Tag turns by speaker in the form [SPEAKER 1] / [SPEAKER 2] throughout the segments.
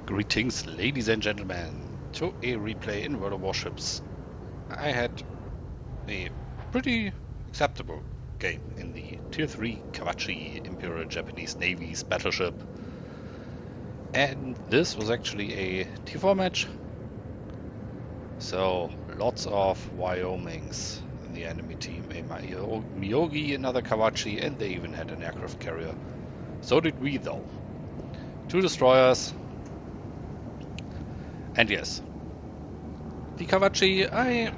[SPEAKER 1] Greetings, ladies and gentlemen, to a replay in World of Warships. I had a pretty acceptable game in the Tier 3 Kawachi Imperial Japanese Navy's Battleship. And this was actually a Tier 4 match. So, lots of Wyomings in the enemy team. A Miyogi, another Kawachi, and they even had an aircraft carrier. So did we though. 2 destroyers. And yes, the Kawachi, I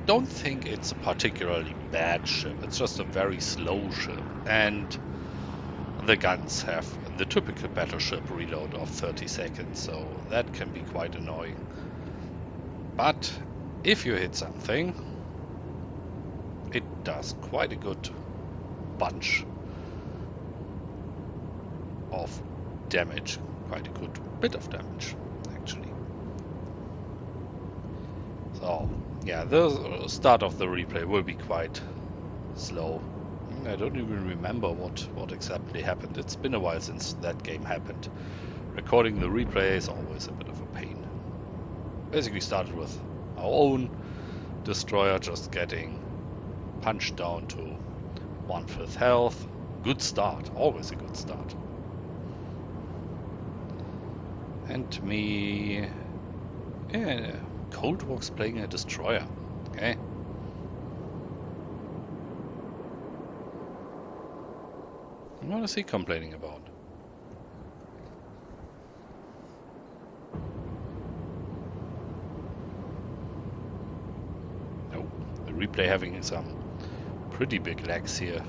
[SPEAKER 1] don't think it's a particularly bad ship. It's just a very slow ship. And the guns have the typical battleship reload of 30 seconds, so that can be quite annoying. But if you hit something, it does quite a good bunch of damage. Quite a good bit of damage, actually. So, yeah, the start of the replay will be quite slow. I don't even remember what exactly happened. It's been a while since that game happened. Recording the replay is always a bit of a pain. Basically started with our own destroyer just getting punched down to 1/5 health. Good start, always a good start. And me... yeah, Coldworks playing a destroyer. Okay. What is he complaining about? Oh, the replay having some pretty big lags here.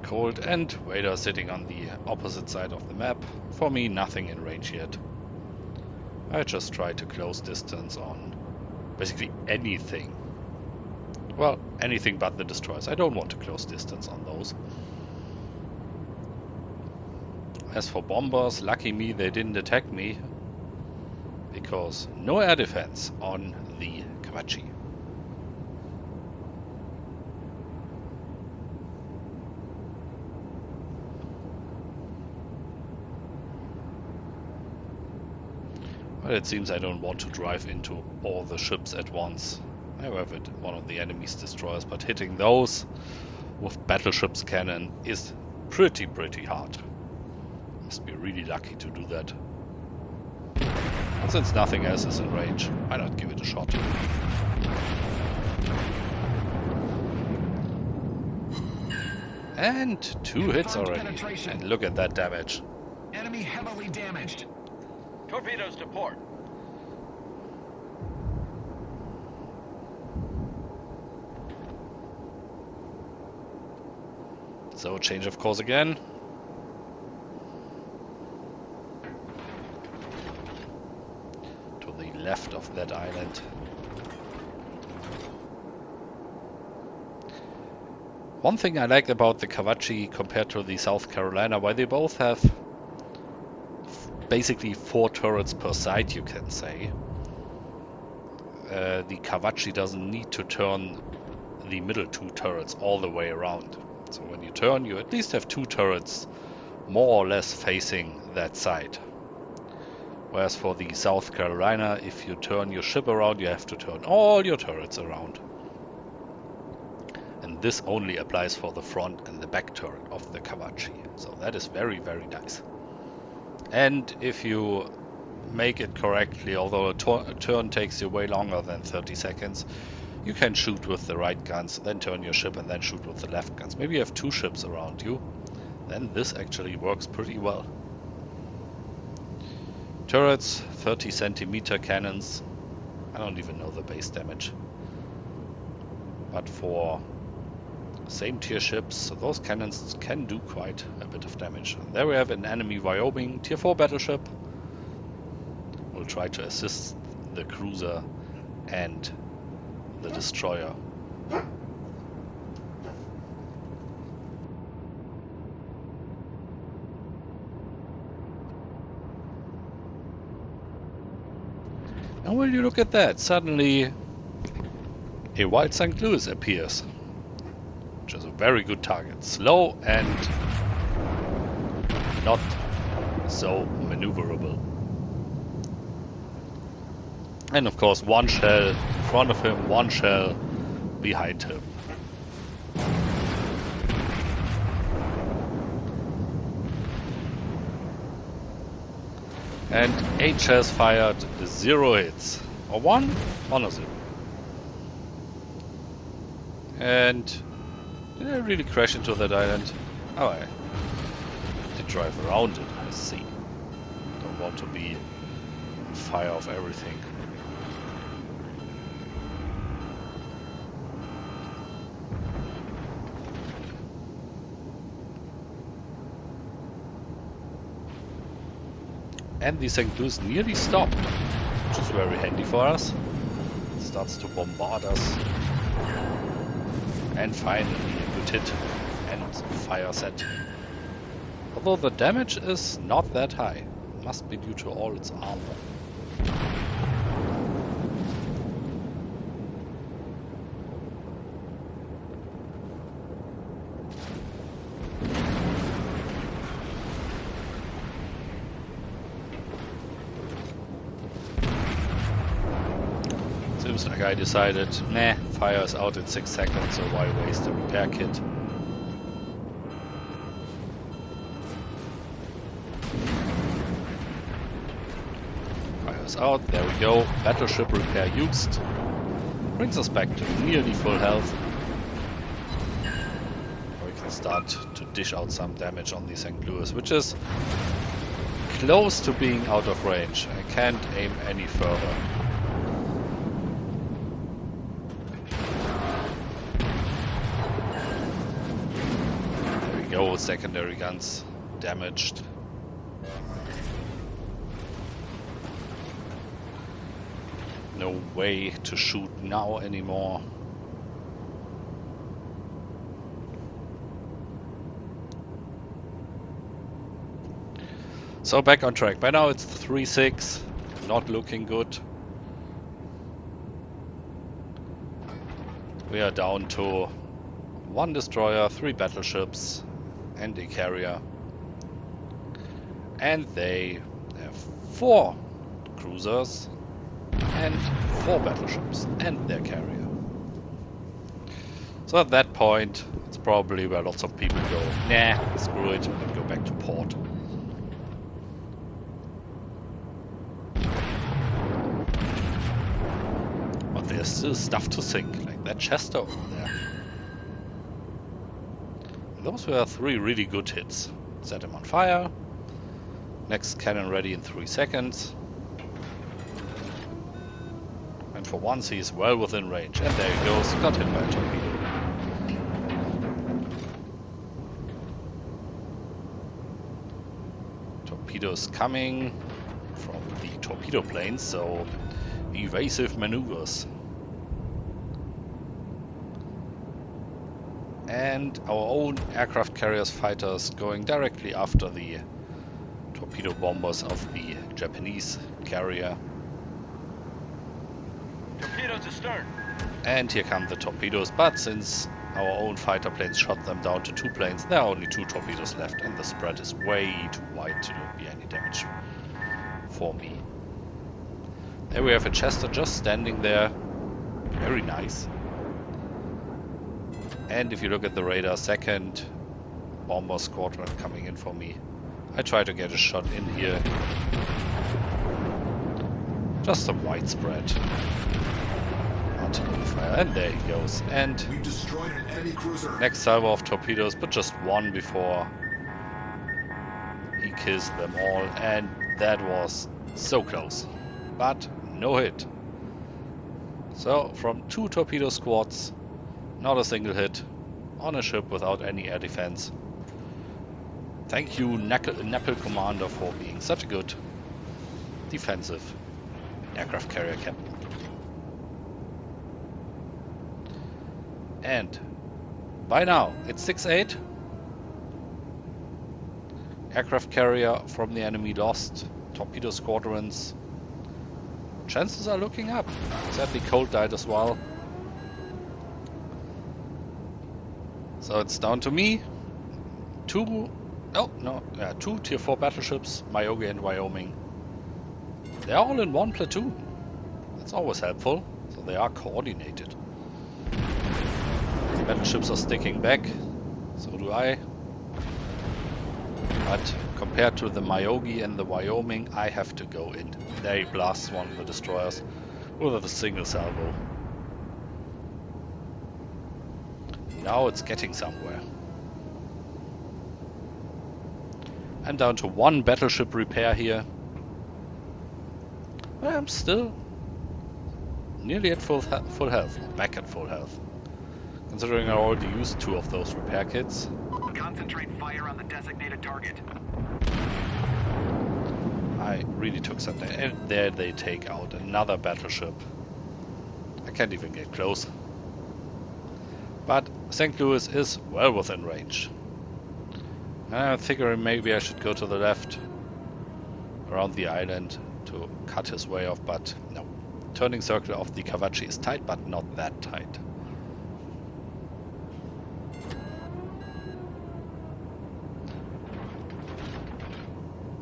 [SPEAKER 1] Cold and Vader sitting on the opposite side of the map. For me, nothing in range yet. I just try to close distance on basically anything. Well, anything but the destroyers. I don't want to close distance on those. As for bombers, lucky me they didn't attack me, because no air defense on the Kawachi. Well, it seems I don't want to drive into all the ships at once. I have one of the enemy's destroyers, but hitting those with Battleship's cannon is pretty hard. Must be really lucky to do that. And since nothing else is in range, why not give it a shot? And 2 hits already. And look at that damage.
[SPEAKER 2] Enemy heavily damaged.
[SPEAKER 3] Torpedoes to port.
[SPEAKER 1] So change of course again. To the left of that island. One thing I like about the Kawachi compared to the South Carolina, why they both have basically 4 turrets per side, you can say. The Kawachi doesn't need to turn the middle 2 turrets all the way around. So when you turn, you at least have 2 turrets more or less facing that side. Whereas for the South Carolina, if you turn your ship around, you have to turn all your turrets around. And this only applies for the front and the back turret of the Kawachi. So that is very nice. And if you make it correctly, although a turn takes you way longer than 30 seconds, you can shoot with the right guns, then turn your ship and then shoot with the left guns. Maybe you have 2 ships around you, then this actually works pretty well. Turrets, 30 centimeter cannons. I don't even know the base damage. But for same tier ships, those cannons can do quite a bit of damage. And there we have an enemy Wyoming tier 4 battleship. We'll try to assist the cruiser and the destroyer. And will you look at that, suddenly a Wild St. Louis appears. Which is a very good target. Slow and not so maneuverable. And of course, one shell in front of him, one shell behind him. And 8 shells fired, 0 hits. Or 1 or 0. And did I really crash into that island? Oh, I did drive around it, I see. Don't want to be fire of everything. And the St. Louis nearly stopped, which is very handy for us. It starts to bombard us. And finally a good hit and fire set. Although the damage is not that high. Must be due to all its armor. Seems like I decided, nah, fire is out in 6 seconds, so why waste a repair kit? Fire's out, there we go. Battleship repair used. Brings us back to nearly full health. We can start to dish out some damage on the St. Louis, which is close to being out of range. I can't aim any further. Go, secondary guns damaged. No way to shoot now anymore. So back on track. By now it's 3-6. Not looking good. We are down to 1 destroyer, 3 battleships, and a carrier. And they have 4 cruisers and 4 battleships and their carrier. So at that point, it's probably where lots of people go, nah, screw it, and go back to port. But there's still stuff to sink, like that Chester over there. Those were 3 really good hits. Set him on fire. Next cannon ready in 3 seconds. And for once he's well within range. And there he goes, got hit by a torpedo. Torpedoes coming from the torpedo planes, so evasive maneuvers. And our own aircraft carriers fighters going directly after the torpedo bombers of the Japanese carrier.
[SPEAKER 3] Torpedoes astern.
[SPEAKER 1] And here come the torpedoes, but since our own fighter planes shot them down to 2 planes, there are only 2 torpedoes left and the spread is way too wide to be any damage for me. There we have a Chester just standing there. Very nice. And if you look at the radar, 2nd bomber squadron coming in for me. I try to get a shot in here. Just some widespread artillery fire, and there he goes. And
[SPEAKER 2] We've destroyed an enemy cruiser.
[SPEAKER 1] next salvo of torpedoes, but just 1 before he kills them all, and that was so close, but no hit. So from 2 torpedo squads, not a single hit on a ship without any air defense. Thank you, Knuckle Commander, for being such a good defensive aircraft carrier captain. And by now it's 6-8. Aircraft carrier from the enemy lost. Torpedo squadrons. Chances are looking up. Sadly, Cold died as well. So it's down to me. 2 Oh, no. Yeah, 2 tier 4 battleships, Myogi and Wyoming. They're all in one platoon. That's always helpful. So they are coordinated. Battleships are sticking back. So do I. But compared to the Myogi and the Wyoming, I have to go in. There he blasts one of the destroyers with a single salvo. Now it's getting somewhere. I'm down to 1 battleship repair here. I'm still nearly at full health, back at full health. Considering I already used 2 of those repair kits.
[SPEAKER 3] Concentrate fire on the designated target.
[SPEAKER 1] I really took some damage. And there they take out another battleship. I can't even get close. But St. Louis is well within range. I'm figuring maybe I should go to the left around the island to cut his way off, but no. Turning circle of the Kawachi is tight, but not that tight.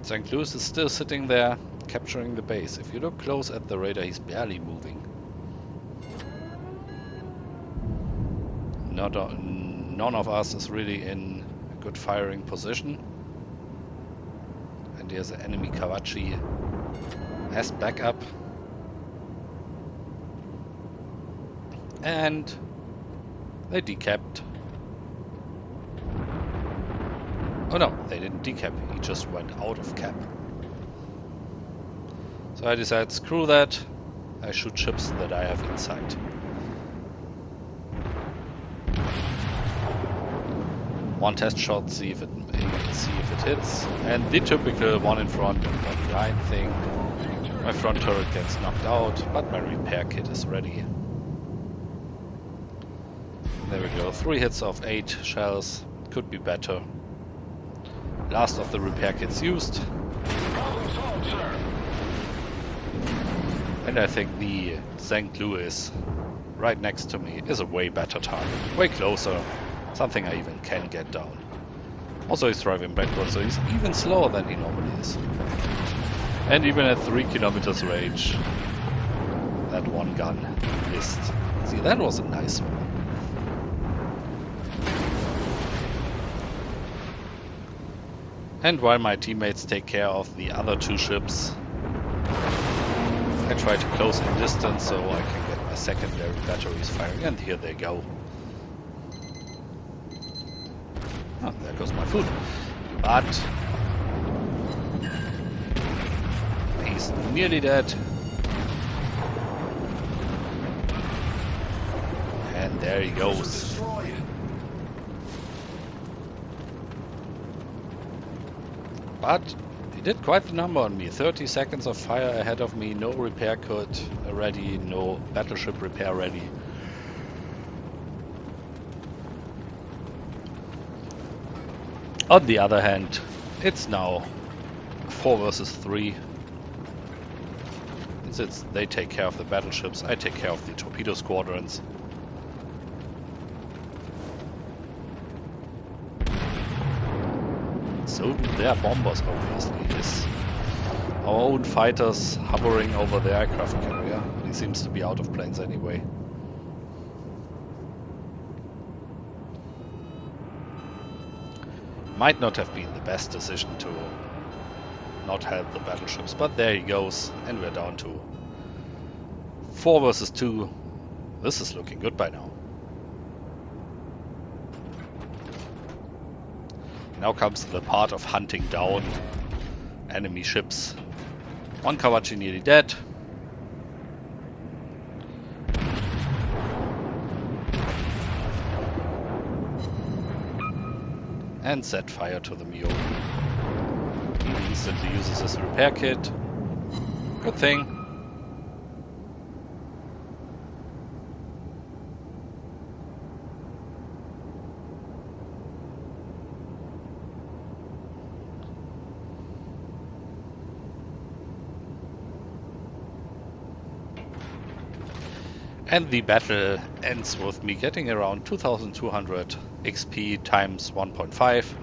[SPEAKER 1] St. Louis is still sitting there, capturing the base. If you look close at the radar, he's barely moving. None of us is really in a good firing position. And here's an enemy Kawachi as backup. And they decapped. Oh no, they didn't decap, he just went out of cap. So I decided, screw that, I shoot ships that I have inside. One test shot, see if it hits, and the typical one in front and one behind thing. My front turret gets knocked out, but my repair kit is ready. There we go, 3 hits of 8 shells, could be better. Last of the repair kits used. And I think the St. Louis right next to me is a way better target. Way closer. Something I even can get down. Also he's driving backwards, so he's even slower than he normally is. And even at 3 kilometers range, that one gun missed. See, that was a nice one. And while my teammates take care of the other 2 ships, I try to close in distance so I can get my secondary batteries firing, and here they go. Oh, there goes my food. But he's nearly dead. And there he goes. But he did quite the number on me. 30 seconds of fire ahead of me, no repair kit ready, no battleship repair ready. On the other hand, it's now 4 versus 3. Since they take care of the battleships, I take care of the torpedo squadrons. So do their bombers, obviously. Yes. Our own fighters hovering over the aircraft carrier. He seems to be out of planes anyway. Might not have been the best decision to not help the battleships, but there he goes, and we're down to 4 versus 2. This is looking good by now. Now comes the part of hunting down enemy ships. One Kawachi nearly dead. And set fire to the Mio. He instantly uses his repair kit. Good thing. And the battle ends with me getting around 2200 XP times 1.5.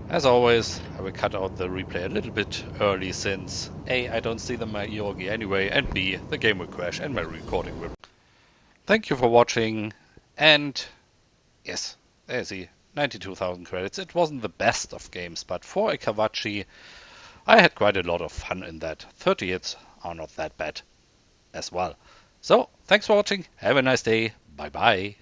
[SPEAKER 1] As always, I will cut out the replay a little bit early since A, I don't see the Yogi anyway, and B, the game will crash and my recording will. Thank you for watching, and yes, there's the 92,000 credits. It wasn't the best of games, but for a Kawachi, I had quite a lot of fun in that. 30 hits are not that bad as well. So, thanks for watching, have a nice day, bye bye.